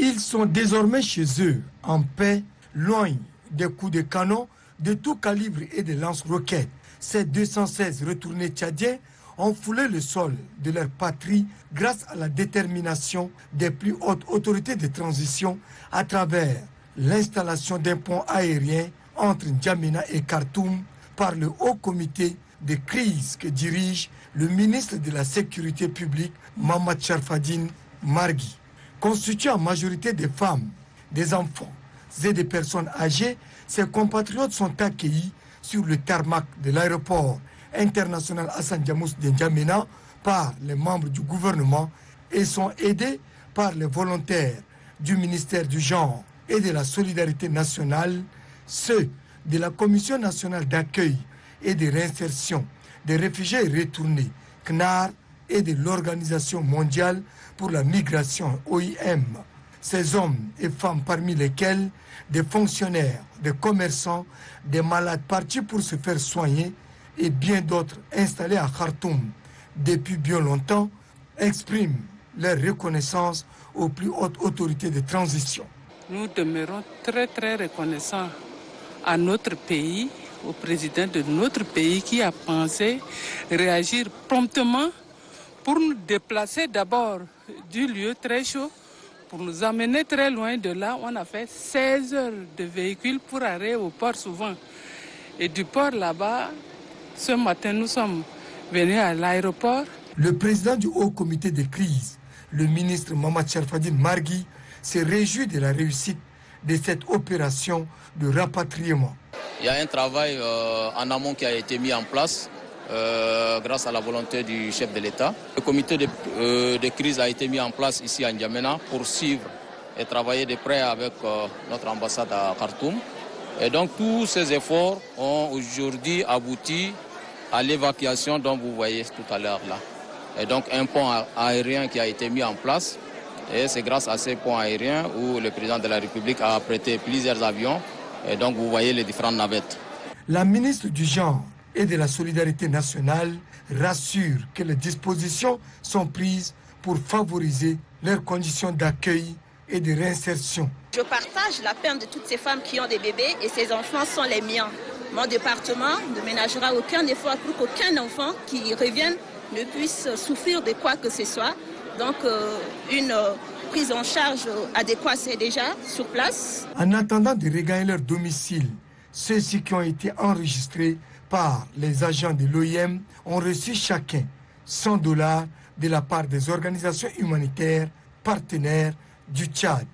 Ils sont désormais chez eux, en paix, loin des coups de canon de tout calibre et des lance-roquettes. Ces 216 retournés tchadiens ont foulé le sol de leur patrie grâce à la détermination des plus hautes autorités de transition à travers l'installation d'un pont aérien entre N'Djamena et Khartoum par le Haut Comité de crise que dirige le ministre de la Sécurité publique, Mohamed Sharafdine Margui. Constitué en majorité des femmes, des enfants et des personnes âgées, ses compatriotes sont accueillis sur le tarmac de l'aéroport international Hassan Diamous de N'Djamena par les membres du gouvernement et sont aidés par les volontaires du ministère du Genre et de la Solidarité nationale, ceux de la Commission nationale d'accueil et de réinsertion des réfugiés retournés, CNAR, et de l'Organisation mondiale pour la migration, OIM. Ces hommes et femmes parmi lesquels des fonctionnaires, des commerçants, des malades partis pour se faire soigner et bien d'autres installés à Khartoum depuis bien longtemps, expriment leur reconnaissance aux plus hautes autorités de transition. Nous demeurons très reconnaissants à notre pays, au président de notre pays qui a pensé réagir promptement pour nous déplacer d'abord du lieu très chaud, pour nous amener très loin de là. On a fait 16 heures de véhicule pour aller au port souvent. Et du port là-bas, ce matin, nous sommes venus à l'aéroport. Le président du Haut Comité de crise, le ministre Mohamed Sharafdine Margui, se réjouit de la réussite de cette opération de rapatriement. Il y a un travail en amont qui a été mis en place grâce à la volonté du chef de l'État. Le comité de crise a été mis en place ici à N'Djamena pour suivre et travailler de près avec notre ambassade à Khartoum. Et donc tous ces efforts ont aujourd'hui abouti à l'évacuation dont vous voyez tout à l'heure là. Et donc un pont aérien qui a été mis en place. Et c'est grâce à ces ponts aériens où le président de la République a prêté plusieurs avions. Et donc vous voyez les différentes navettes. La ministre du Genre et de la Solidarité nationale rassure que les dispositions sont prises pour favoriser leurs conditions d'accueil et de réinsertion. Je partage la peine de toutes ces femmes qui ont des bébés et ces enfants sont les miens. Mon département ne ménagera aucun effort pour qu'aucun enfant qui revienne ne puisse souffrir de quoi que ce soit. Donc une prise en charge adéquate est déjà sur place. En attendant de regagner leur domicile, ceux-ci qui ont été enregistrés par les agents de l'OIM ont reçu chacun $100 de la part des organisations humanitaires partenaires du Tchad.